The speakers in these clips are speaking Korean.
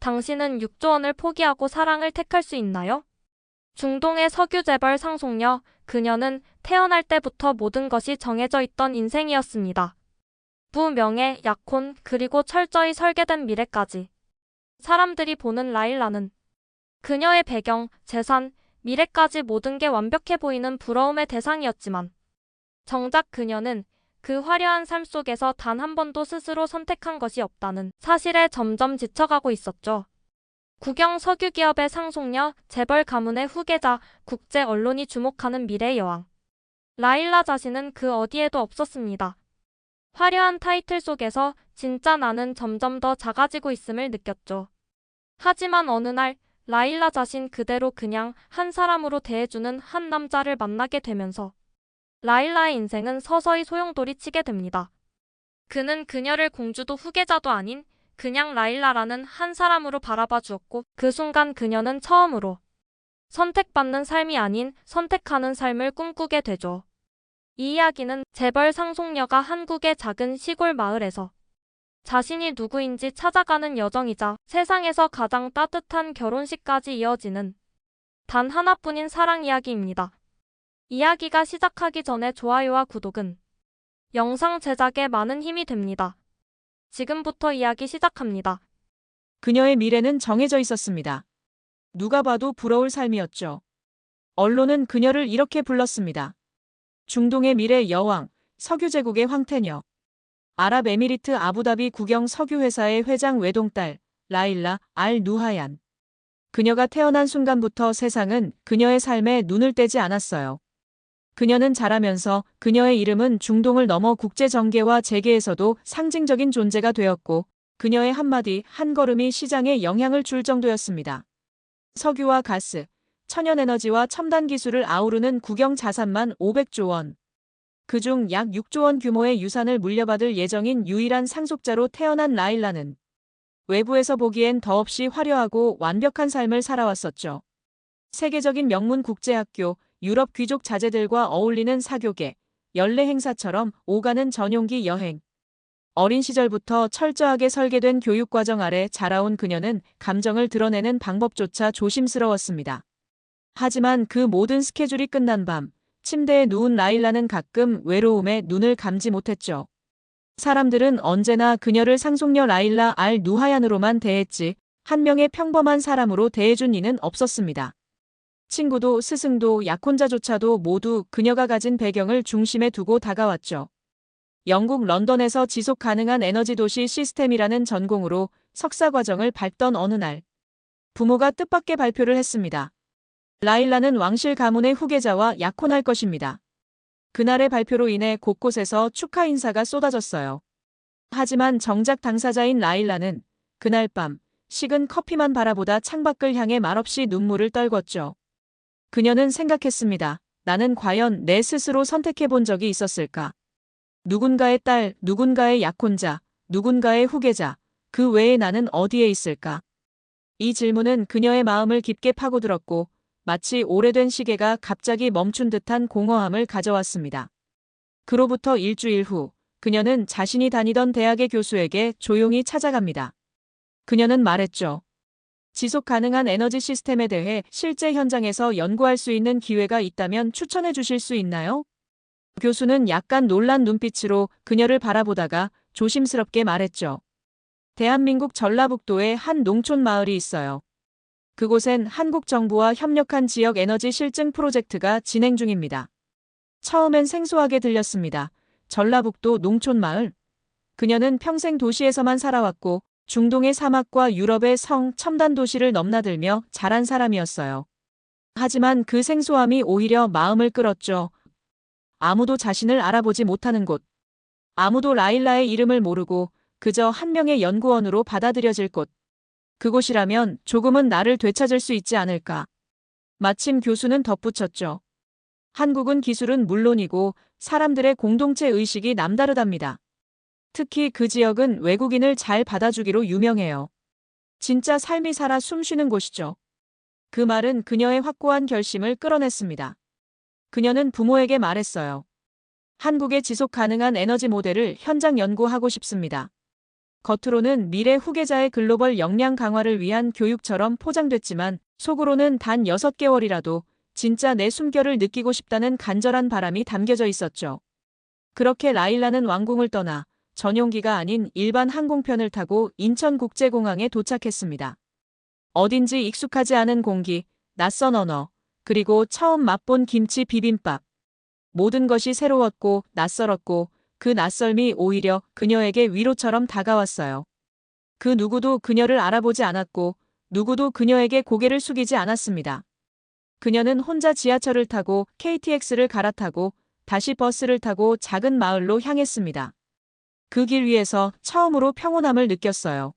당신은 6조 원을 포기하고 사랑을 택할 수 있나요? 중동의 석유 재벌 상속녀, 그녀는 태어날 때부터 모든 것이 정해져 있던 인생이었습니다. 부, 명예, 약혼, 그리고 철저히 설계된 미래까지. 사람들이 보는 라일라는 그녀의 배경, 재산, 미래까지 모든 게 완벽해 보이는 부러움의 대상이었지만 정작 그녀는 그 화려한 삶 속에서 단 한 번도 스스로 선택한 것이 없다는 사실에 점점 지쳐가고 있었죠. 국영 석유기업의 상속녀, 재벌 가문의 후계자, 국제 언론이 주목하는 미래의 여왕. 라일라 자신은 그 어디에도 없었습니다. 화려한 타이틀 속에서 진짜 나는 점점 더 작아지고 있음을 느꼈죠. 하지만 어느 날 라일라 자신 그대로 그냥 한 사람으로 대해주는 한 남자를 만나게 되면서 라일라의 인생은 서서히 소용돌이 치게 됩니다. 그는 그녀를 공주도 후계자도 아닌 그냥 라일라라는 한 사람으로 바라봐 주었고 그 순간 그녀는 처음으로 선택받는 삶이 아닌 선택하는 삶을 꿈꾸게 되죠. 이 이야기는 재벌 상속녀가 한국의 작은 시골 마을에서 자신이 누구인지 찾아가는 여정이자 세상에서 가장 따뜻한 결혼식까지 이어지는 단 하나뿐인 사랑 이야기입니다. 이야기가 시작하기 전에 좋아요와 구독은 영상 제작에 많은 힘이 됩니다. 지금부터 이야기 시작합니다. 그녀의 미래는 정해져 있었습니다. 누가 봐도 부러울 삶이었죠. 언론은 그녀를 이렇게 불렀습니다. 중동의 미래 여왕, 석유제국의 황태녀. 아랍에미리트 아부다비 국영 석유회사의 회장 외동딸, 라일라 알 누하얀. 그녀가 태어난 순간부터 세상은 그녀의 삶에 눈을 떼지 않았어요. 그녀는 자라면서 그녀의 이름은 중동을 넘어 국제 정계와 재계에서도 상징적인 존재가 되었고, 그녀의 한마디 한 걸음이 시장에 영향을 줄 정도였습니다. 석유와 가스, 천연에너지와 첨단 기술을 아우르는 국영 자산만 500조 원. 그중 약 6조 원 규모의 유산을 물려받을 예정인 유일한 상속자로 태어난 라일라는 외부에서 보기엔 더없이 화려하고 완벽한 삶을 살아왔었죠. 세계적인 명문 국제학교, 유럽 귀족 자제들과 어울리는 사교계, 연례 행사처럼 오가는 전용기 여행. 어린 시절부터 철저하게 설계된 교육과정 아래 자라온 그녀는 감정을 드러내는 방법조차 조심스러웠습니다. 하지만 그 모든 스케줄이 끝난 밤, 침대에 누운 라일라는 가끔 외로움에 눈을 감지 못했죠. 사람들은 언제나 그녀를 상속녀 라일라 알 누하얀으로만 대했지 한 명의 평범한 사람으로 대해준 이는 없었습니다. 친구도 스승도 약혼자조차도 모두 그녀가 가진 배경을 중심에 두고 다가왔죠. 영국 런던에서 지속 가능한 에너지 도시 시스템이라는 전공으로 석사 과정을 밟던 어느 날, 부모가 뜻밖의 발표를 했습니다. 라일라는 왕실 가문의 후계자와 약혼할 것입니다. 그날의 발표로 인해 곳곳에서 축하 인사가 쏟아졌어요. 하지만 정작 당사자인 라일라는 그날 밤 식은 커피만 바라보다 창밖을 향해 말없이 눈물을 떨궜죠. 그녀는 생각했습니다. 나는 과연 내 스스로 선택해 본 적이 있었을까? 누군가의 딸, 누군가의 약혼자, 누군가의 후계자, 그 외에 나는 어디에 있을까? 이 질문은 그녀의 마음을 깊게 파고들었고 마치 오래된 시계가 갑자기 멈춘 듯한 공허함을 가져왔습니다. 그로부터 일주일 후, 그녀는 자신이 다니던 대학의 교수에게 조용히 찾아갑니다. 그녀는 말했죠. 지속 가능한 에너지 시스템에 대해 실제 현장에서 연구할 수 있는 기회가 있다면 추천해 주실 수 있나요? 교수는 약간 놀란 눈빛으로 그녀를 바라보다가 조심스럽게 말했죠. 대한민국 전라북도에 한 농촌 마을이 있어요. 그곳엔 한국 정부와 협력한 지역 에너지 실증 프로젝트가 진행 중입니다. 처음엔 생소하게 들렸습니다. 전라북도 농촌 마을. 그녀는 평생 도시에서만 살아왔고 중동의 사막과 유럽의 성, 첨단 도시를 넘나들며 자란 사람이었어요. 하지만 그 생소함이 오히려 마음을 끌었죠. 아무도 자신을 알아보지 못하는 곳. 아무도 라일라의 이름을 모르고 그저 한 명의 연구원으로 받아들여질 곳. 그곳이라면 조금은 나를 되찾을 수 있지 않을까. 마침 교수는 덧붙였죠. 한국은 기술은 물론이고 사람들의 공동체 의식이 남다르답니다. 특히 그 지역은 외국인을 잘 받아주기로 유명해요. 진짜 삶이 살아 숨쉬는 곳이죠. 그 말은 그녀의 확고한 결심을 끌어냈습니다. 그녀는 부모에게 말했어요. 한국의 지속 가능한 에너지 모델을 현장 연구하고 싶습니다. 겉으로는 미래 후계자의 글로벌 역량 강화를 위한 교육처럼 포장됐지만 속으로는 단 6개월이라도 진짜 내 숨결을 느끼고 싶다는 간절한 바람이 담겨져 있었죠. 그렇게 라일라는 왕궁을 떠나 전용기가 아닌 일반 항공편을 타고 인천국제공항에 도착했습니다. 어딘지 익숙하지 않은 공기, 낯선 언어, 그리고 처음 맛본 김치 비빔밥. 모든 것이 새로웠고 낯설었고 그 낯설미 오히려 그녀에게 위로처럼 다가왔어요. 그 누구도 그녀를 알아보지 않았고 누구도 그녀에게 고개를 숙이지 않았습니다. 그녀는 혼자 지하철을 타고 KTX를 갈아타고 다시 버스를 타고 작은 마을로 향했습니다. 그 길 위에서 처음으로 평온함을 느꼈어요.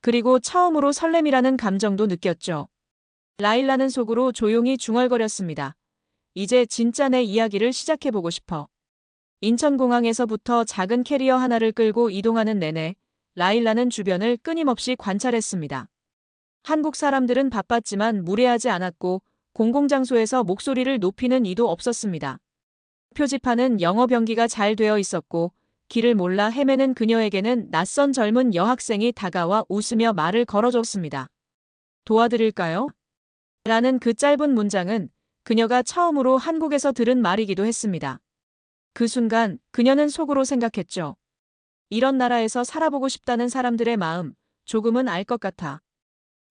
그리고 처음으로 설렘이라는 감정도 느꼈죠. 라일라는 속으로 조용히 중얼거렸습니다. 이제 진짜 내 이야기를 시작해보고 싶어. 인천공항에서부터 작은 캐리어 하나를 끌고 이동하는 내내 라일라는 주변을 끊임없이 관찰했습니다. 한국 사람들은 바빴지만 무례하지 않았고 공공장소에서 목소리를 높이는 이도 없었습니다. 표지판은 영어 병기가 잘 되어 있었고 길을 몰라 헤매는 그녀에게는 낯선 젊은 여학생이 다가와 웃으며 말을 걸어줬습니다. 도와드릴까요? 라는 그 짧은 문장은 그녀가 처음으로 한국에서 들은 말이기도 했습니다. 그 순간 그녀는 속으로 생각했죠. 이런 나라에서 살아보고 싶다는 사람들의 마음 조금은 알 것 같아.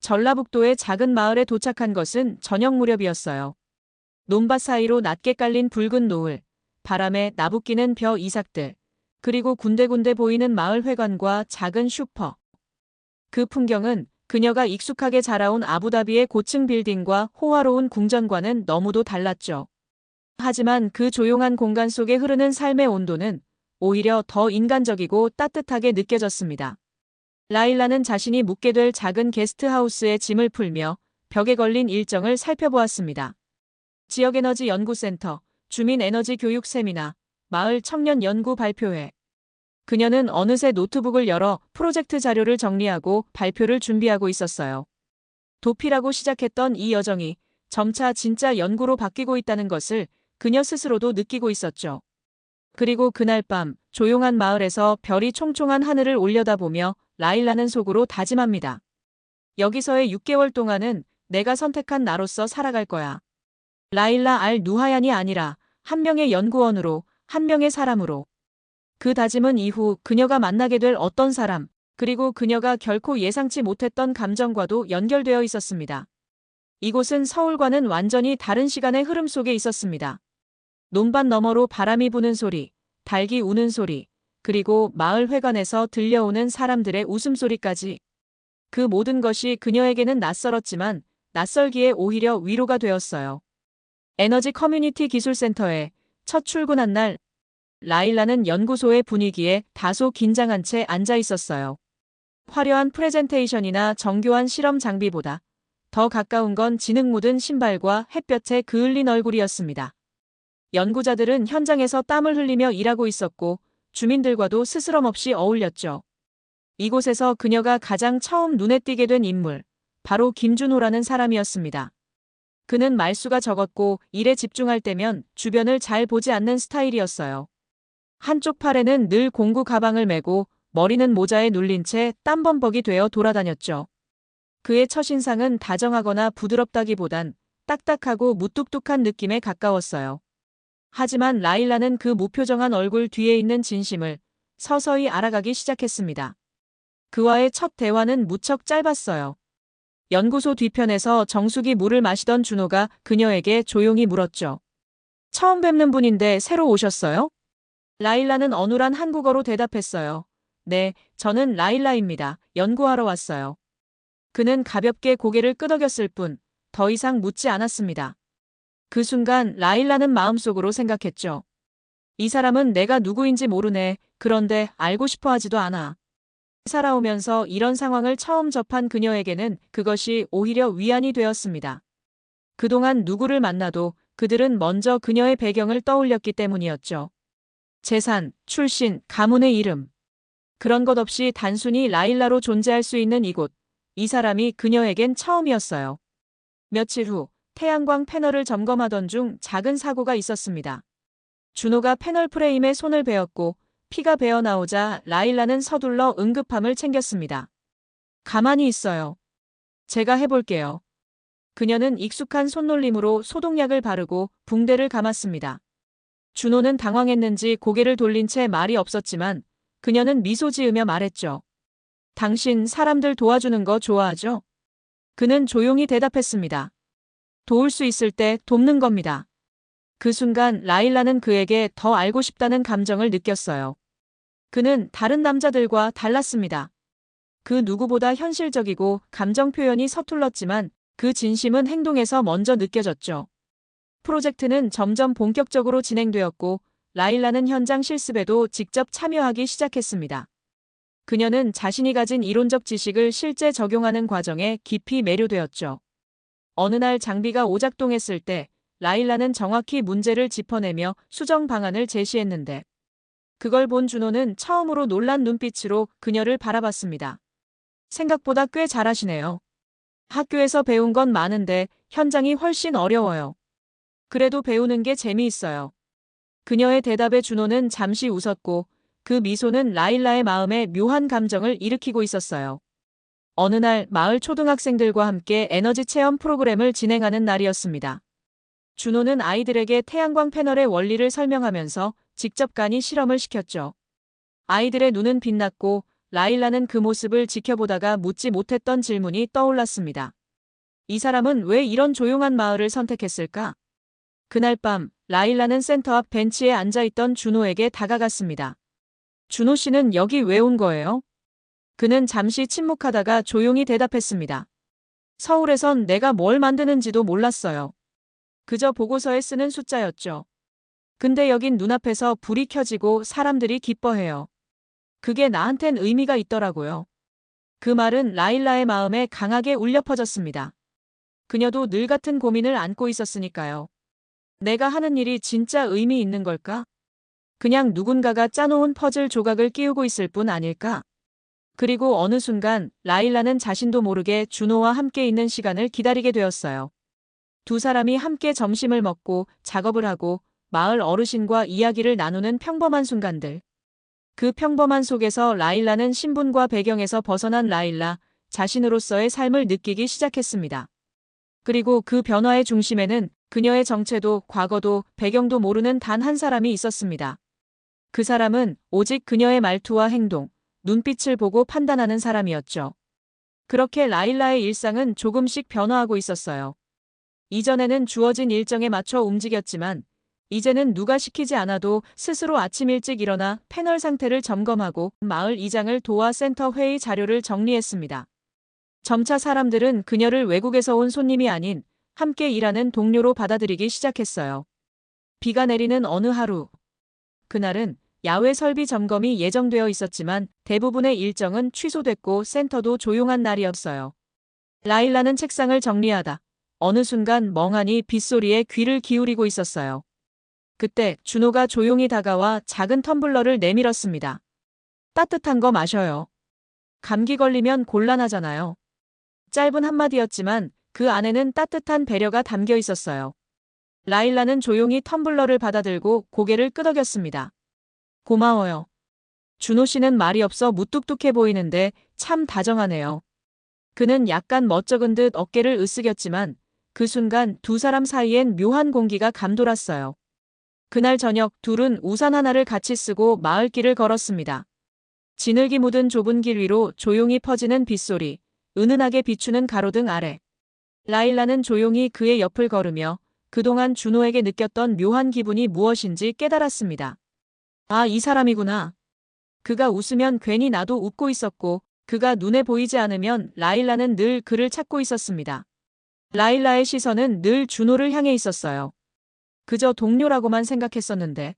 전라북도의 작은 마을에 도착한 것은 저녁 무렵이었어요. 논밭 사이로 낮게 깔린 붉은 노을, 바람에 나부끼는 벼 이삭들, 그리고 군데군데 보이는 마을 회관과 작은 슈퍼. 그 풍경은 그녀가 익숙하게 자라온 아부다비의 고층 빌딩과 호화로운 궁전과는 너무도 달랐죠. 하지만 그 조용한 공간 속에 흐르는 삶의 온도는 오히려 더 인간적이고 따뜻하게 느껴졌습니다. 라일라는 자신이 묵게 될 작은 게스트하우스에 짐을 풀며 벽에 걸린 일정을 살펴보았습니다. 지역에너지 연구센터, 주민에너지 교육 세미나, 마을 청년 연구 발표회. 그녀는 어느새 노트북을 열어 프로젝트 자료를 정리하고 발표를 준비하고 있었어요. 도피라고 시작했던 이 여정이 점차 진짜 연구로 바뀌고 있다는 것을 그녀 스스로도 느끼고 있었죠. 그리고 그날 밤 조용한 마을에서 별이 총총한 하늘을 올려다보며 라일라는 속으로 다짐합니다. 여기서의 6개월 동안은 내가 선택한 나로서 살아갈 거야. 라일라 알 누하얀이 아니라 한 명의 연구원으로, 한 명의 사람으로. 그 다짐은 이후 그녀가 만나게 될 어떤 사람, 그리고 그녀가 결코 예상치 못했던 감정과도 연결되어 있었습니다. 이곳은 서울과는 완전히 다른 시간의 흐름 속에 있었습니다. 논밭 너머로 바람이 부는 소리, 닭이 우는 소리, 그리고 마을 회관에서 들려오는 사람들의 웃음소리까지. 그 모든 것이 그녀에게는 낯설었지만 낯설기에 오히려 위로가 되었어요. 에너지 커뮤니티 기술센터에 첫 출근한 날, 라일라는 연구소의 분위기에 다소 긴장한 채 앉아 있었어요. 화려한 프레젠테이션이나 정교한 실험 장비보다 더 가까운 건 진흙 묻은 신발과 햇볕에 그을린 얼굴이었습니다. 연구자들은 현장에서 땀을 흘리며 일하고 있었고 주민들과도 스스럼 없이 어울렸죠. 이곳에서 그녀가 가장 처음 눈에 띄게 된 인물, 바로 김준호라는 사람이었습니다. 그는 말수가 적었고 일에 집중할 때면 주변을 잘 보지 않는 스타일이었어요. 한쪽 팔에는 늘 공구 가방을 메고 머리는 모자에 눌린 채 땀범벅이 되어 돌아다녔죠. 그의 첫인상은 다정하거나 부드럽다기보단 딱딱하고 무뚝뚝한 느낌에 가까웠어요. 하지만 라일라는 그 무표정한 얼굴 뒤에 있는 진심을 서서히 알아가기 시작했습니다. 그와의 첫 대화는 무척 짧았어요. 연구소 뒤편에서 정수기 물을 마시던 준호가 그녀에게 조용히 물었죠. 처음 뵙는 분인데 새로 오셨어요? 라일라는 어눌한 한국어로 대답했어요. 네, 저는 라일라입니다. 연구하러 왔어요. 그는 가볍게 고개를 끄덕였을 뿐 더 이상 묻지 않았습니다. 그 순간 라일라는 마음속으로 생각했죠. 이 사람은 내가 누구인지 모르네. 그런데 알고 싶어 하지도 않아. 살아오면서 이런 상황을 처음 접한 그녀에게는 그것이 오히려 위안이 되었습니다. 그동안 누구를 만나도 그들은 먼저 그녀의 배경을 떠올렸기 때문이었죠. 재산, 출신, 가문의 이름. 그런 것 없이 단순히 라일라로 존재할 수 있는 이곳. 이 사람이 그녀에겐 처음이었어요. 며칠 후 태양광 패널을 점검하던 중 작은 사고가 있었습니다. 준호가 패널 프레임에 손을 베었고 피가 배어 나오자 라일라는 서둘러 응급함을 챙겼습니다. 가만히 있어요. 제가 해볼게요. 그녀는 익숙한 손놀림으로 소독약을 바르고 붕대를 감았습니다. 준호는 당황했는지 고개를 돌린 채 말이 없었지만 그녀는 미소 지으며 말했죠. 당신 사람들 도와주는 거 좋아하죠? 그는 조용히 대답했습니다. 도울 수 있을 때 돕는 겁니다. 그 순간 라일라는 그에게 더 알고 싶다는 감정을 느꼈어요. 그는 다른 남자들과 달랐습니다. 그 누구보다 현실적이고 감정 표현이 서툴렀지만 그 진심은 행동에서 먼저 느껴졌죠. 프로젝트는 점점 본격적으로 진행되었고 라일라는 현장 실습에도 직접 참여하기 시작했습니다. 그녀는 자신이 가진 이론적 지식을 실제 적용하는 과정에 깊이 매료되었죠. 어느 날 장비가 오작동했을 때 라일라는 정확히 문제를 짚어내며 수정 방안을 제시했는데 그걸 본 준호는 처음으로 놀란 눈빛으로 그녀를 바라봤습니다. 생각보다 꽤 잘하시네요. 학교에서 배운 건 많은데 현장이 훨씬 어려워요. 그래도 배우는 게 재미있어요. 그녀의 대답에 준호는 잠시 웃었고 그 미소는 라일라의 마음에 묘한 감정을 일으키고 있었어요. 어느 날 마을 초등학생들과 함께 에너지 체험 프로그램을 진행하는 날이었습니다. 준호는 아이들에게 태양광 패널의 원리를 설명하면서 직접 간이 실험을 시켰죠. 아이들의 눈은 빛났고 라일라는 그 모습을 지켜보다가 묻지 못했던 질문이 떠올랐습니다. 이 사람은 왜 이런 조용한 마을을 선택했을까? 그날 밤 라일라는 센터 앞 벤치에 앉아있던 준호에게 다가갔습니다. 준호 씨는 여기 왜 온 거예요? 그는 잠시 침묵하다가 조용히 대답했습니다. 서울에선 내가 뭘 만드는지도 몰랐어요. 그저 보고서에 쓰는 숫자였죠. 근데 여긴 눈앞에서 불이 켜지고 사람들이 기뻐해요. 그게 나한텐 의미가 있더라고요. 그 말은 라일라의 마음에 강하게 울려 퍼졌습니다. 그녀도 늘 같은 고민을 안고 있었으니까요. 내가 하는 일이 진짜 의미 있는 걸까? 그냥 누군가가 짜놓은 퍼즐 조각을 끼우고 있을 뿐 아닐까? 그리고 어느 순간 라일라는 자신도 모르게 준호와 함께 있는 시간을 기다리게 되었어요. 두 사람이 함께 점심을 먹고 작업을 하고 마을 어르신과 이야기를 나누는 평범한 순간들. 그 평범한 속에서 라일라는 신분과 배경에서 벗어난 라일라 자신으로서의 삶을 느끼기 시작했습니다. 그리고 그 변화의 중심에는 그녀의 정체도 과거도 배경도 모르는 단 한 사람이 있었습니다. 그 사람은 오직 그녀의 말투와 행동, 눈빛을 보고 판단하는 사람이었죠. 그렇게 라일라의 일상은 조금씩 변화하고 있었어요. 이전에는 주어진 일정에 맞춰 움직였지만 이제는 누가 시키지 않아도 스스로 아침 일찍 일어나 패널 상태를 점검하고 마을 이장을 도와 센터 회의 자료를 정리했습니다. 점차 사람들은 그녀를 외국에서 온 손님이 아닌 함께 일하는 동료로 받아들이기 시작했어요. 비가 내리는 어느 하루. 그날은 야외 설비 점검이 예정되어 있었지만 대부분의 일정은 취소됐고 센터도 조용한 날이었어요. 라일라는 책상을 정리하다 어느 순간 멍하니 빗소리에 귀를 기울이고 있었어요. 그때 준호가 조용히 다가와 작은 텀블러를 내밀었습니다. 따뜻한 거 마셔요. 감기 걸리면 곤란하잖아요. 짧은 한마디였지만 그 안에는 따뜻한 배려가 담겨 있었어요. 라일라는 조용히 텀블러를 받아들고 고개를 끄덕였습니다. 고마워요. 준호 씨는 말이 없어 무뚝뚝해 보이는데 참 다정하네요. 그는 약간 멋쩍은 듯 어깨를 으쓱였지만 그 순간 두 사람 사이엔 묘한 공기가 감돌았어요. 그날 저녁 둘은 우산 하나를 같이 쓰고 마을길을 걸었습니다. 진흙이 묻은 좁은 길 위로 조용히 퍼지는 빗소리, 은은하게 비추는 가로등 아래. 라일라는 조용히 그의 옆을 걸으며 그동안 준호에게 느꼈던 묘한 기분이 무엇인지 깨달았습니다. 아, 이 사람이구나. 그가 웃으면 괜히 나도 웃고 있었고 그가 눈에 보이지 않으면 라일라는 늘 그를 찾고 있었습니다. 라일라의 시선은 늘 준호를 향해 있었어요. 그저 동료라고만 생각했었는데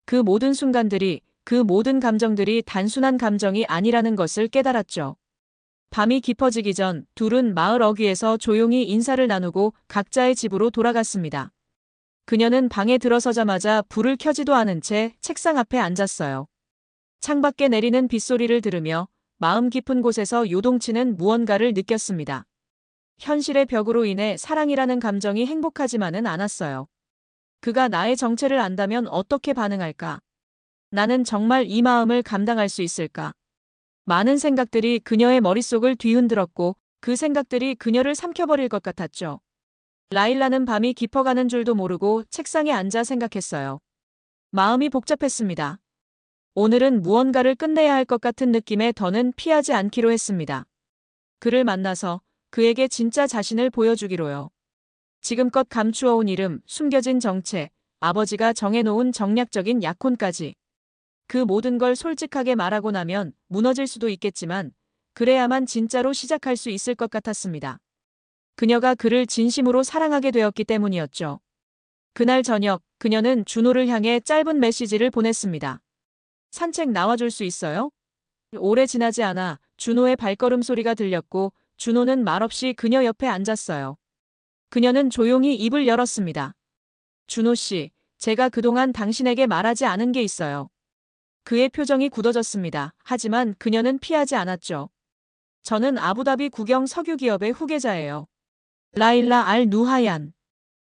그 모든 순간들이 그 모든 감정들이 단순한 감정이 아니라는 것을 깨달았죠. 밤이 깊어지기 전 둘은 마을 어귀에서 조용히 인사를 나누고 각자의 집으로 돌아갔습니다. 그녀는 방에 들어서자마자 불을 켜지도 않은 채 책상 앞에 앉았어요. 창밖에 내리는 빗소리를 들으며 마음 깊은 곳에서 요동치는 무언가를 느꼈습니다. 현실의 벽으로 인해 사랑이라는 감정이 행복하지만은 않았어요. 그가 나의 정체를 안다면 어떻게 반응할까? 나는 정말 이 마음을 감당할 수 있을까? 많은 생각들이 그녀의 머릿속을 뒤흔들었고 그 생각들이 그녀를 삼켜버릴 것 같았죠. 라일라는 밤이 깊어가는 줄도 모르고 책상에 앉아 생각했어요. 마음이 복잡했습니다. 오늘은 무언가를 끝내야 할 것 같은 느낌에 더는 피하지 않기로 했습니다. 그를 만나서 그에게 진짜 자신을 보여주기로요. 지금껏 감추어온 이름, 숨겨진 정체, 아버지가 정해놓은 정략적인 약혼까지. 그 모든 걸 솔직하게 말하고 나면 무너질 수도 있겠지만 그래야만 진짜로 시작할 수 있을 것 같았습니다. 그녀가 그를 진심으로 사랑하게 되었기 때문이었죠. 그날 저녁 그녀는 준호를 향해 짧은 메시지를 보냈습니다. 산책 나와줄 수 있어요? 오래 지나지 않아 준호의 발걸음 소리가 들렸고 준호는 말없이 그녀 옆에 앉았어요. 그녀는 조용히 입을 열었습니다. 준호 씨, 제가 그동안 당신에게 말하지 않은 게 있어요. 그의 표정이 굳어졌습니다. 하지만 그녀는 피하지 않았죠. 저는 아부다비 국영 석유 기업의 후계자예요. 라일라 알 누하얀.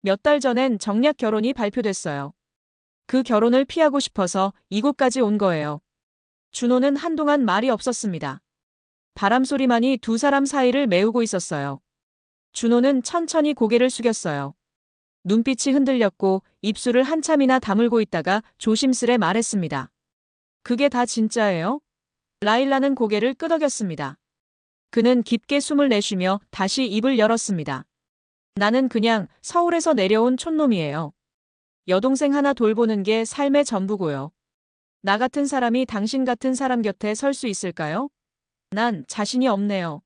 몇 달 전엔 정략 결혼이 발표됐어요. 그 결혼을 피하고 싶어서 이곳까지 온 거예요. 준호는 한동안 말이 없었습니다. 바람 소리만이 두 사람 사이를 메우고 있었어요. 준호는 천천히 고개를 숙였어요. 눈빛이 흔들렸고 입술을 한참이나 다물고 있다가 조심스레 말했습니다. 그게 다 진짜예요? 라일라는 고개를 끄덕였습니다. 그는 깊게 숨을 내쉬며 다시 입을 열었습니다. 나는 그냥 서울에서 내려온 촌놈이에요. 여동생 하나 돌보는 게 삶의 전부고요. 나 같은 사람이 당신 같은 사람 곁에 설 수 있을까요? 난 자신이 없네요.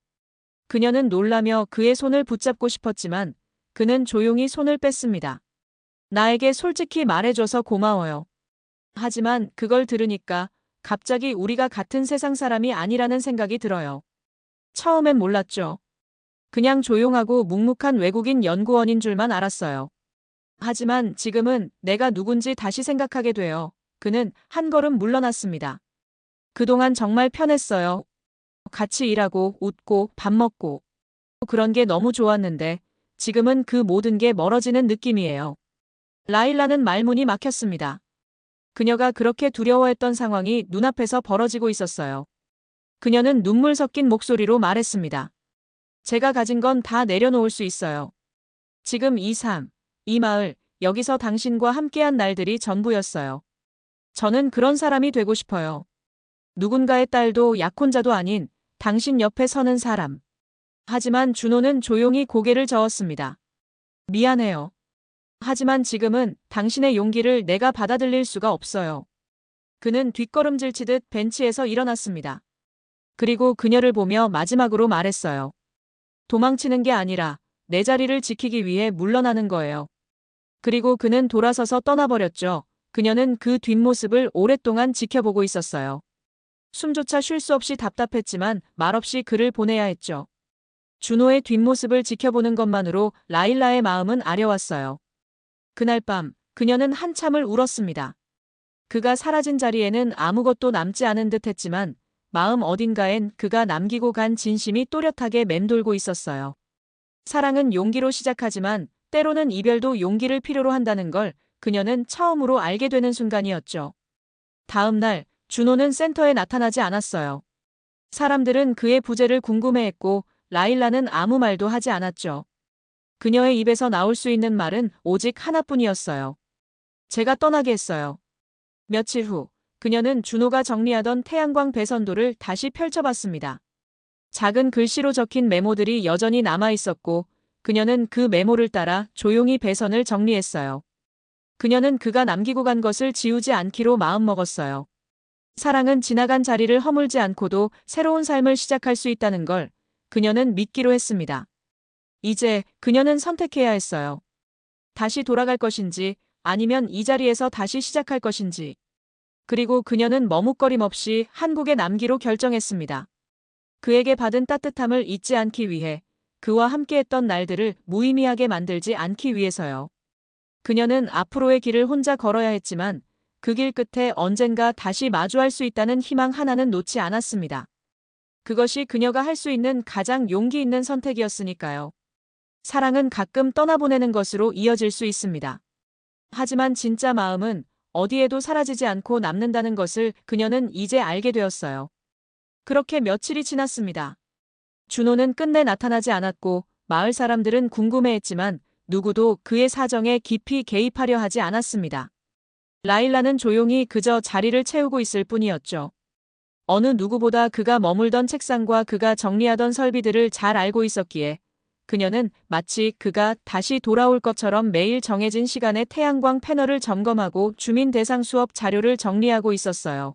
그녀는 놀라며 그의 손을 붙잡고 싶었지만 그는 조용히 손을 뺐습니다. 나에게 솔직히 말해줘서 고마워요. 하지만 그걸 들으니까 갑자기 우리가 같은 세상 사람이 아니라는 생각이 들어요. 처음엔 몰랐죠. 그냥 조용하고 묵묵한 외국인 연구원인 줄만 알았어요. 하지만 지금은 내가 누군지 다시 생각하게 되어 그는 한 걸음 물러났습니다. 그동안 정말 편했어요. 같이 일하고 웃고 밥 먹고 그런 게 너무 좋았는데 지금은 그 모든 게 멀어지는 느낌이에요. 라일라는 말문이 막혔습니다. 그녀가 그렇게 두려워했던 상황이 눈앞에서 벌어지고 있었어요. 그녀는 눈물 섞인 목소리로 말했습니다. 제가 가진 건 다 내려놓을 수 있어요. 지금 이 삶, 이 마을, 여기서 당신과 함께한 날들이 전부였어요. 저는 그런 사람이 되고 싶어요. 누군가의 딸도 약혼자도 아닌 당신 옆에 서는 사람. 하지만 준호는 조용히 고개를 저었습니다. 미안해요. 하지만 지금은 당신의 용기를 내가 받아들일 수가 없어요. 그는 뒷걸음질 치듯 벤치에서 일어났습니다. 그리고 그녀를 보며 마지막으로 말했어요. 도망치는 게 아니라 내 자리를 지키기 위해 물러나는 거예요. 그리고 그는 돌아서서 떠나버렸죠. 그녀는 그 뒷모습을 오랫동안 지켜보고 있었어요. 숨조차 쉴 수 없이 답답했지만 말없이 그를 보내야 했죠. 준호의 뒷모습을 지켜보는 것만으로 라일라의 마음은 아려왔어요. 그날 밤 그녀는 한참을 울었습니다. 그가 사라진 자리에는 아무것도 남지 않은 듯 했지만 마음 어딘가엔 그가 남기고 간 진심이 또렷하게 맴돌고 있었어요. 사랑은 용기로 시작하지만 때로는 이별도 용기를 필요로 한다는 걸 그녀는 처음으로 알게 되는 순간이었죠. 다음 날 준호는 센터에 나타나지 않았어요. 사람들은 그의 부재를 궁금해했고 라일라는 아무 말도 하지 않았죠. 그녀의 입에서 나올 수 있는 말은 오직 하나뿐이었어요. 제가 떠나게 했어요. 며칠 후 그녀는 준호가 정리하던 태양광 배선도를 다시 펼쳐봤습니다. 작은 글씨로 적힌 메모들이 여전히 남아있었고 그녀는 그 메모를 따라 조용히 배선을 정리했어요. 그녀는 그가 남기고 간 것을 지우지 않기로 마음먹었어요. 사랑은 지나간 자리를 허물지 않고도 새로운 삶을 시작할 수 있다는 걸 그녀는 믿기로 했습니다. 이제 그녀는 선택해야 했어요. 다시 돌아갈 것인지 아니면 이 자리에서 다시 시작할 것인지. 그리고 그녀는 머뭇거림 없이 한국에 남기로 결정했습니다. 그에게 받은 따뜻함을 잊지 않기 위해, 그와 함께했던 날들을 무의미하게 만들지 않기 위해서요. 그녀는 앞으로의 길을 혼자 걸어야 했지만 그 길 끝에 언젠가 다시 마주할 수 있다는 희망 하나는 놓지 않았습니다. 그것이 그녀가 할 수 있는 가장 용기 있는 선택이었으니까요. 사랑은 가끔 떠나보내는 것으로 이어질 수 있습니다. 하지만 진짜 마음은 어디에도 사라지지 않고 남는다는 것을 그녀는 이제 알게 되었어요. 그렇게 며칠이 지났습니다. 준호는 끝내 나타나지 않았고 마을 사람들은 궁금해했지만 누구도 그의 사정에 깊이 개입하려 하지 않았습니다. 라일라는 조용히 그저 자리를 채우고 있을 뿐이었죠. 어느 누구보다 그가 머물던 책상과 그가 정리하던 설비들을 잘 알고 있었기에 그녀는 마치 그가 다시 돌아올 것처럼 매일 정해진 시간에 태양광 패널을 점검하고 주민 대상 수업 자료를 정리하고 있었어요.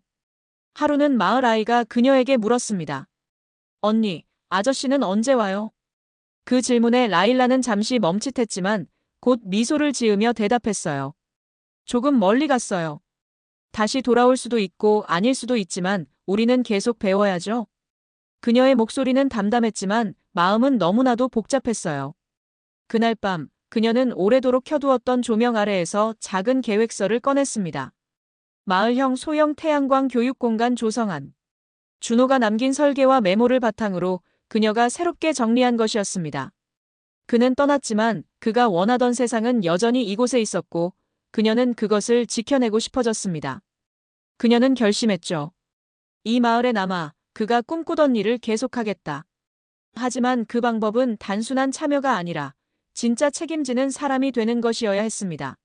하루는 마을 아이가 그녀에게 물었습니다. 언니, 아저씨는 언제 와요? 그 질문에 라일라는 잠시 멈칫했지만 곧 미소를 지으며 대답했어요. 조금 멀리 갔어요. 다시 돌아올 수도 있고 아닐 수도 있지만 우리는 계속 배워야죠. 그녀의 목소리는 담담했지만 마음은 너무나도 복잡했어요. 그날 밤 그녀는 오래도록 켜두었던 조명 아래에서 작은 계획서를 꺼냈습니다. 마을형 소형 태양광 교육공간 조성안. 준호가 남긴 설계와 메모를 바탕으로 그녀가 새롭게 정리한 것이었습니다. 그는 떠났지만 그가 원하던 세상은 여전히 이곳에 있었고 그녀는 그것을 지켜내고 싶어졌습니다. 그녀는 결심했죠. 이 마을에 남아 그가 꿈꾸던 일을 계속하겠다. 하지만 그 방법은 단순한 참여가 아니라 진짜 책임지는 사람이 되는 것이어야 했습니다.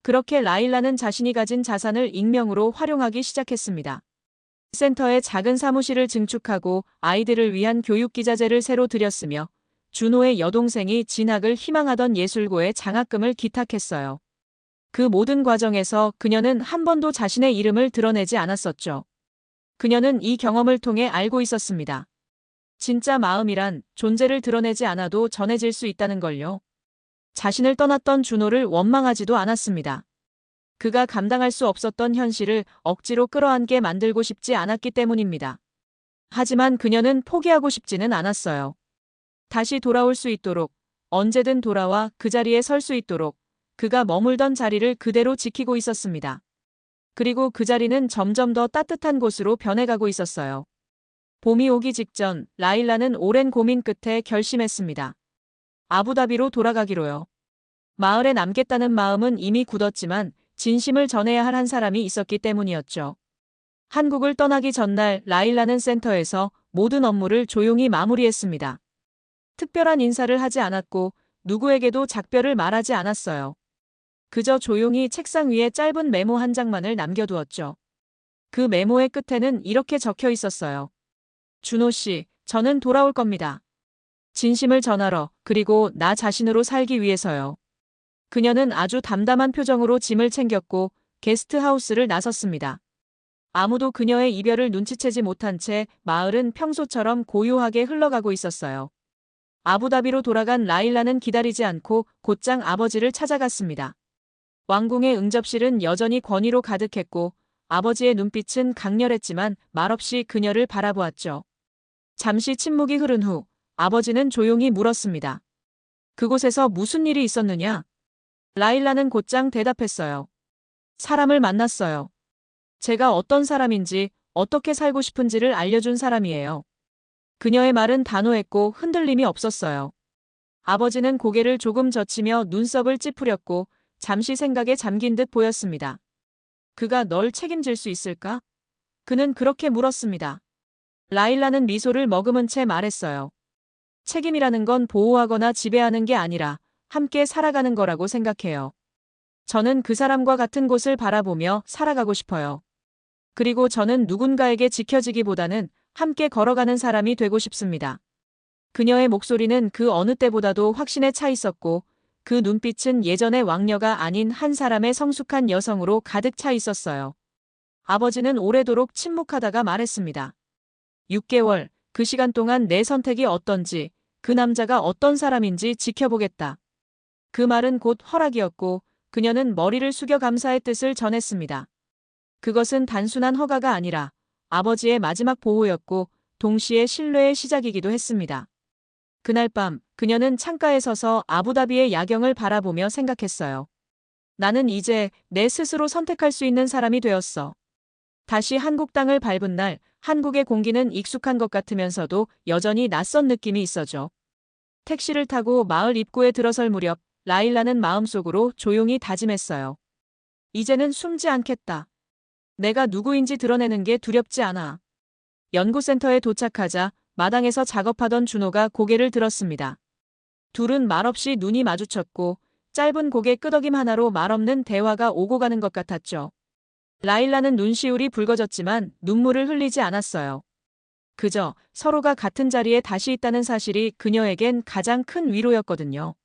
그렇게 라일라는 자신이 가진 자산을 익명으로 활용하기 시작했습니다. 센터에 작은 사무실을 증축하고 아이들을 위한 교육기자재를 새로 들였으며 준호의 여동생이 진학을 희망하던 예술고에 장학금을 기탁했어요. 그 모든 과정에서 그녀는 한 번도 자신의 이름을 드러내지 않았었죠. 그녀는 이 경험을 통해 알고 있었습니다. 진짜 마음이란 존재를 드러내지 않아도 전해질 수 있다는 걸요. 자신을 떠났던 준호를 원망하지도 않았습니다. 그가 감당할 수 없었던 현실을 억지로 끌어안게 만들고 싶지 않았기 때문입니다. 하지만 그녀는 포기하고 싶지는 않았어요. 다시 돌아올 수 있도록, 언제든 돌아와 그 자리에 설 수 있도록 그가 머물던 자리를 그대로 지키고 있었습니다. 그리고 그 자리는 점점 더 따뜻한 곳으로 변해가고 있었어요. 봄이 오기 직전 라일라는 오랜 고민 끝에 결심했습니다. 아부다비로 돌아가기로요. 마을에 남겠다는 마음은 이미 굳었지만 진심을 전해야 할 한 사람이 있었기 때문이었죠. 한국을 떠나기 전날 라일라는 센터에서 모든 업무를 조용히 마무리했습니다. 특별한 인사를 하지 않았고 누구에게도 작별을 말하지 않았어요. 그저 조용히 책상 위에 짧은 메모 한 장만을 남겨두었죠. 그 메모의 끝에는 이렇게 적혀 있었어요. 준호 씨, 저는 돌아올 겁니다. 진심을 전하러, 그리고 나 자신으로 살기 위해서요. 그녀는 아주 담담한 표정으로 짐을 챙겼고 게스트하우스를 나섰습니다. 아무도 그녀의 이별을 눈치채지 못한 채 마을은 평소처럼 고요하게 흘러가고 있었어요. 아부다비로 돌아간 라일라는 기다리지 않고 곧장 아버지를 찾아갔습니다. 왕궁의 응접실은 여전히 권위로 가득했고 아버지의 눈빛은 강렬했지만 말없이 그녀를 바라보았죠. 잠시 침묵이 흐른 후 아버지는 조용히 물었습니다. 그곳에서 무슨 일이 있었느냐? 라일라는 곧장 대답했어요. 사람을 만났어요. 제가 어떤 사람인지 어떻게 살고 싶은지를 알려준 사람이에요. 그녀의 말은 단호했고 흔들림이 없었어요. 아버지는 고개를 조금 젖히며 눈썹을 찌푸렸고 잠시 생각에 잠긴 듯 보였습니다. 그가 널 책임질 수 있을까? 그는 그렇게 물었습니다. 라일라는 미소를 머금은 채 말했어요. 책임이라는 건 보호하거나 지배하는 게 아니라 함께 살아가는 거라고 생각해요. 저는 그 사람과 같은 곳을 바라보며 살아가고 싶어요. 그리고 저는 누군가에게 지켜지기보다는 함께 걸어가는 사람이 되고 싶습니다. 그녀의 목소리는 그 어느 때보다도 확신에 차 있었고 그 눈빛은 예전의 왕녀가 아닌 한 사람의 성숙한 여성으로 가득 차 있었어요. 아버지는 오래도록 침묵하다가 말했습니다. 6개월, 그 시간 동안 내 선택이 어떤지, 그 남자가 어떤 사람인지 지켜보겠다. 그 말은 곧 허락이었고 그녀는 머리를 숙여 감사의 뜻을 전했습니다. 그것은 단순한 허가가 아니라 아버지의 마지막 보호였고 동시에 신뢰의 시작이기도 했습니다. 그날 밤 그녀는 창가에 서서 아부다비의 야경을 바라보며 생각했어요. 나는 이제 내 스스로 선택할 수 있는 사람이 되었어. 다시 한국 땅을 밟은 날 한국의 공기는 익숙한 것 같으면서도 여전히 낯선 느낌이 있어져. 택시를 타고 마을 입구에 들어설 무렵 라일라는 마음속으로 조용히 다짐했어요. 이제는 숨지 않겠다. 내가 누구인지 드러내는 게 두렵지 않아. 연구센터에 도착하자 마당에서 작업하던 준호가 고개를 들었습니다. 둘은 말없이 눈이 마주쳤고 짧은 고개 끄덕임 하나로 말없는 대화가 오고 가는 것 같았죠. 라일라는 눈시울이 붉어졌지만 눈물을 흘리지 않았어요. 그저 서로가 같은 자리에 다시 있다는 사실이 그녀에겐 가장 큰 위로였거든요.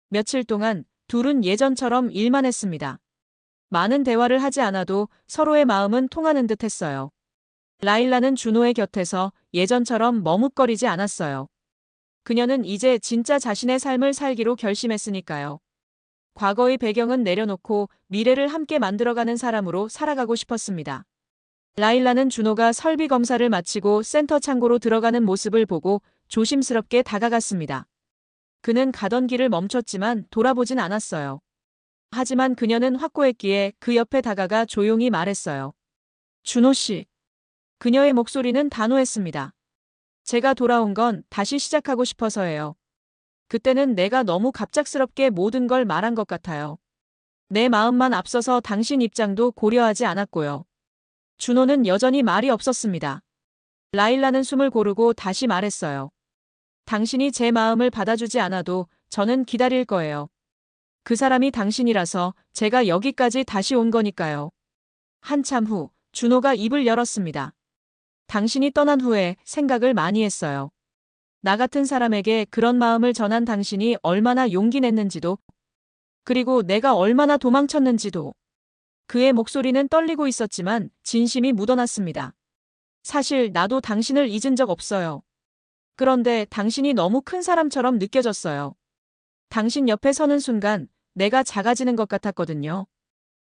며칠 동안 둘은 예전처럼 일만 했습니다. 많은 대화를 하지 않아도 서로의 마음은 통하는 듯 했어요. 라일라는 준호의 곁에서 예전처럼 머뭇거리지 않았어요. 그녀는 이제 진짜 자신의 삶을 살기로 결심했으니까요. 과거의 배경은 내려놓고 미래를 함께 만들어가는 사람으로 살아가고 싶었습니다. 라일라는 준호가 설비 검사를 마치고 센터 창고로 들어가는 모습을 보고 조심스럽게 다가갔습니다. 그는 가던 길을 멈췄지만 돌아보진 않았어요. 하지만 그녀는 확고했기에 그 옆에 다가가 조용히 말했어요. 준호 씨. 그녀의 목소리는 단호했습니다. 제가 돌아온 건 다시 시작하고 싶어서예요. 그때는 내가 너무 갑작스럽게 모든 걸 말한 것 같아요. 내 마음만 앞서서 당신 입장도 고려하지 않았고요. 준호는 여전히 말이 없었습니다. 라일라는 숨을 고르고 다시 말했어요. 당신이 제 마음을 받아주지 않아도 저는 기다릴 거예요. 그 사람이 당신이라서 제가 여기까지 다시 온 거니까요. 한참 후 준호가 입을 열었습니다. 당신이 떠난 후에 생각을 많이 했어요. 나 같은 사람에게 그런 마음을 전한 당신이 얼마나 용기 냈는지도, 그리고 내가 얼마나 도망쳤는지도. 그의 목소리는 떨리고 있었지만 진심이 묻어났습니다. 사실 나도 당신을 잊은 적 없어요. 그런데 당신이 너무 큰 사람처럼 느껴졌어요. 당신 옆에 서는 순간 내가 작아지는 것 같았거든요.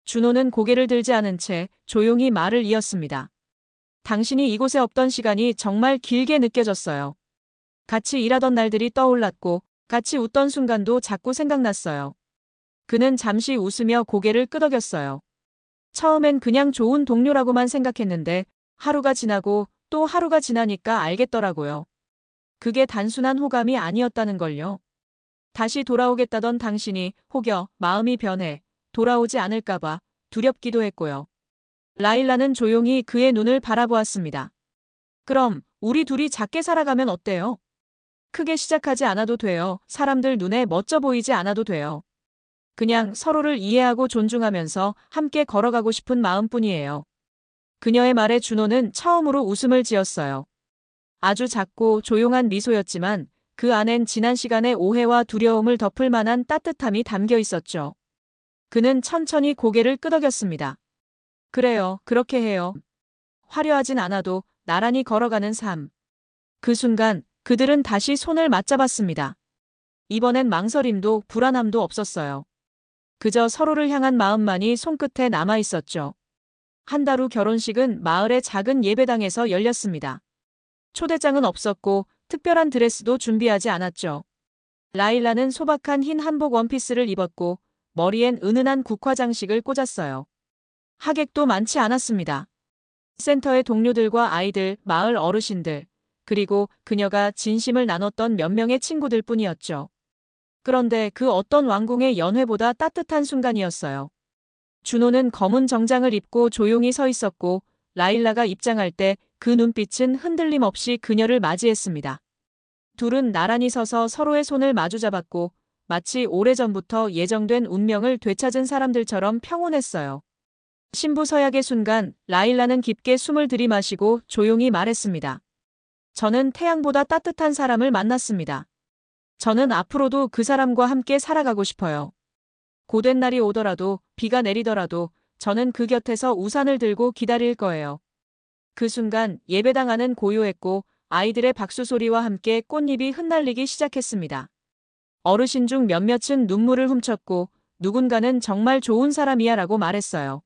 준호는 고개를 들지 않은 채 조용히 말을 이었습니다. 당신이 이곳에 없던 시간이 정말 길게 느껴졌어요. 같이 일하던 날들이 떠올랐고 같이 웃던 순간도 자꾸 생각났어요. 그는 잠시 웃으며 고개를 끄덕였어요. 처음엔 그냥 좋은 동료라고만 생각했는데 하루가 지나고 또 하루가 지나니까 알겠더라고요. 그게 단순한 호감이 아니었다는 걸요. 다시 돌아오겠다던 당신이 혹여 마음이 변해 돌아오지 않을까봐 두렵기도 했고요. 라일라는 조용히 그의 눈을 바라보았습니다. 그럼 우리 둘이 작게 살아가면 어때요? 크게 시작하지 않아도 돼요. 사람들 눈에 멋져 보이지 않아도 돼요. 그냥 서로를 이해하고 존중하면서 함께 걸어가고 싶은 마음뿐이에요. 그녀의 말에 준호는 처음으로 웃음을 지었어요. 아주 작고 조용한 미소였지만 그 안엔 지난 시간의 오해와 두려움을 덮을 만한 따뜻함이 담겨 있었죠. 그는 천천히 고개를 끄덕였습니다. 그래요, 그렇게 해요. 화려하진 않아도 나란히 걸어가는 삶. 그 순간 그들은 다시 손을 맞잡았습니다. 이번엔 망설임도 불안함도 없었어요. 그저 서로를 향한 마음만이 손끝에 남아 있었죠. 한 달 후 결혼식은 마을의 작은 예배당에서 열렸습니다. 초대장은 없었고 특별한 드레스도 준비하지 않았죠. 라일라는 소박한 흰 한복 원피스를 입었고 머리엔 은은한 국화 장식을 꽂았어요. 하객도 많지 않았습니다. 센터의 동료들과 아이들, 마을 어르신들, 그리고 그녀가 진심을 나눴던 몇 명의 친구들 뿐이었죠. 그런데 그 어떤 왕궁의 연회보다 따뜻한 순간이었어요. 준호는 검은 정장을 입고 조용히 서 있었고 라일라가 입장할 때 그 눈빛은 흔들림 없이 그녀를 맞이했습니다. 둘은 나란히 서서 서로의 손을 마주잡았고 마치 오래전부터 예정된 운명을 되찾은 사람들처럼 평온했어요. 신부 서약의 순간 라일라는 깊게 숨을 들이마시고 조용히 말했습니다. 저는 태양보다 따뜻한 사람을 만났습니다. 저는 앞으로도 그 사람과 함께 살아가고 싶어요. 고된 날이 오더라도 비가 내리더라도 저는 그 곁에서 우산을 들고 기다릴 거예요. 그 순간 예배당 안은 고요했고 아이들의 박수 소리와 함께 꽃잎이 흩날리기 시작했습니다. 어르신 중 몇몇은 눈물을 훔쳤고 누군가는 정말 좋은 사람이야 라고 말했어요.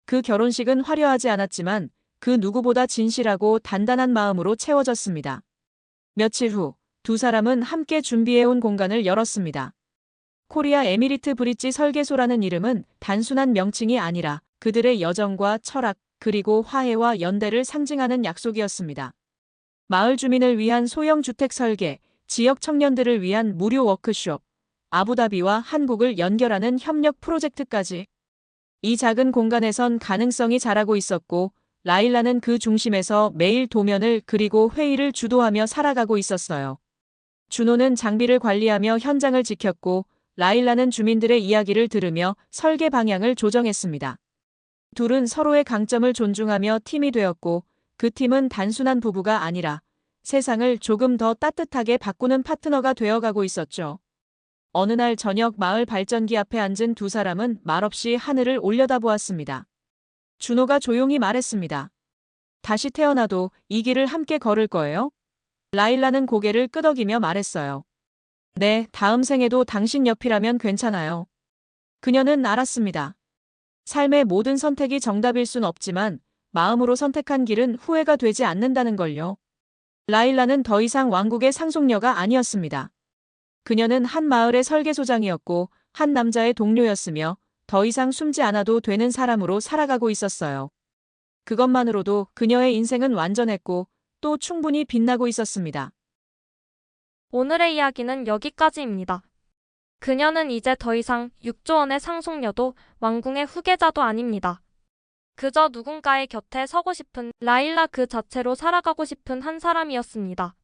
그 결혼식은 화려하지 않았지만 그 누구보다 진실하고 단단한 마음으로 채워졌습니다. 며칠 후 두 사람은 함께 준비해온 공간을 열었습니다. 코리아 에미리트 브릿지 설계소라는 이름은 단순한 명칭이 아니라 그들의 여정과 철학 그리고 화해와 연대를 상징하는 약속이었습니다. 마을 주민을 위한 소형 주택 설계, 지역 청년들을 위한 무료 워크숍, 아부다비와 한국을 연결하는 협력 프로젝트까지. 이 작은 공간에선 가능성이 자라고 있었고 라일라는 그 중심에서 매일 도면을 그리고 회의를 주도하며 살아가고 있었어요. 준호는 장비를 관리하며 현장을 지켰고 라일라는 주민들의 이야기를 들으며 설계 방향을 조정했습니다. 둘은 서로의 강점을 존중하며 팀이 되었고 그 팀은 단순한 부부가 아니라 세상을 조금 더 따뜻하게 바꾸는 파트너가 되어가고 있었죠. 어느 날 저녁 마을 발전기 앞에 앉은 두 사람은 말없이 하늘을 올려다보았습니다. 준호가 조용히 말했습니다. 다시 태어나도 이 길을 함께 걸을 거예요? 라일라는 고개를 끄덕이며 말했어요. 네, 다음 생에도 당신 옆이라면 괜찮아요. 그녀는 알았습니다. 삶의 모든 선택이 정답일 순 없지만 마음으로 선택한 길은 후회가 되지 않는다는 걸요. 라일라는 더 이상 왕국의 상속녀가 아니었습니다. 그녀는 한 마을의 설계소장이었고 한 남자의 동료였으며 더 이상 숨지 않아도 되는 사람으로 살아가고 있었어요. 그것만으로도 그녀의 인생은 완전했고 또 충분히 빛나고 있었습니다. 오늘의 이야기는 여기까지입니다. 그녀는 이제 더 이상 6조 원의 상속녀도 왕궁의 후계자도 아닙니다. 그저 누군가의 곁에 서고 싶은 라일라 그 자체로 살아가고 싶은 한 사람이었습니다.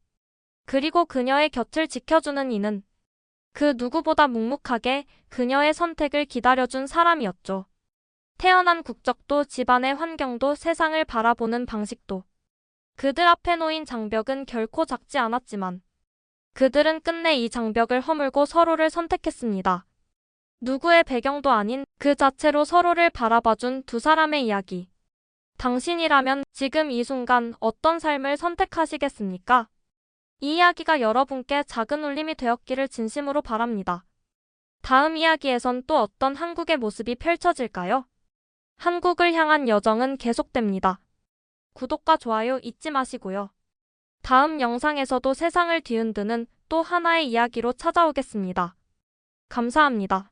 그리고 그녀의 곁을 지켜주는 이는 그 누구보다 묵묵하게 그녀의 선택을 기다려준 사람이었죠. 태어난 국적도 집안의 환경도 세상을 바라보는 방식도 그들 앞에 놓인 장벽은 결코 작지 않았지만 그들은 끝내 이 장벽을 허물고 서로를 선택했습니다. 누구의 배경도 아닌 그 자체로 서로를 바라봐준 두 사람의 이야기. 당신이라면 지금 이 순간 어떤 삶을 선택하시겠습니까? 이 이야기가 여러분께 작은 울림이 되었기를 진심으로 바랍니다. 다음 이야기에선 또 어떤 한국의 모습이 펼쳐질까요? 한국을 향한 여정은 계속됩니다. 구독과 좋아요 잊지 마시고요. 다음 영상에서도 세상을 뒤흔드는 또 하나의 이야기로 찾아오겠습니다. 감사합니다.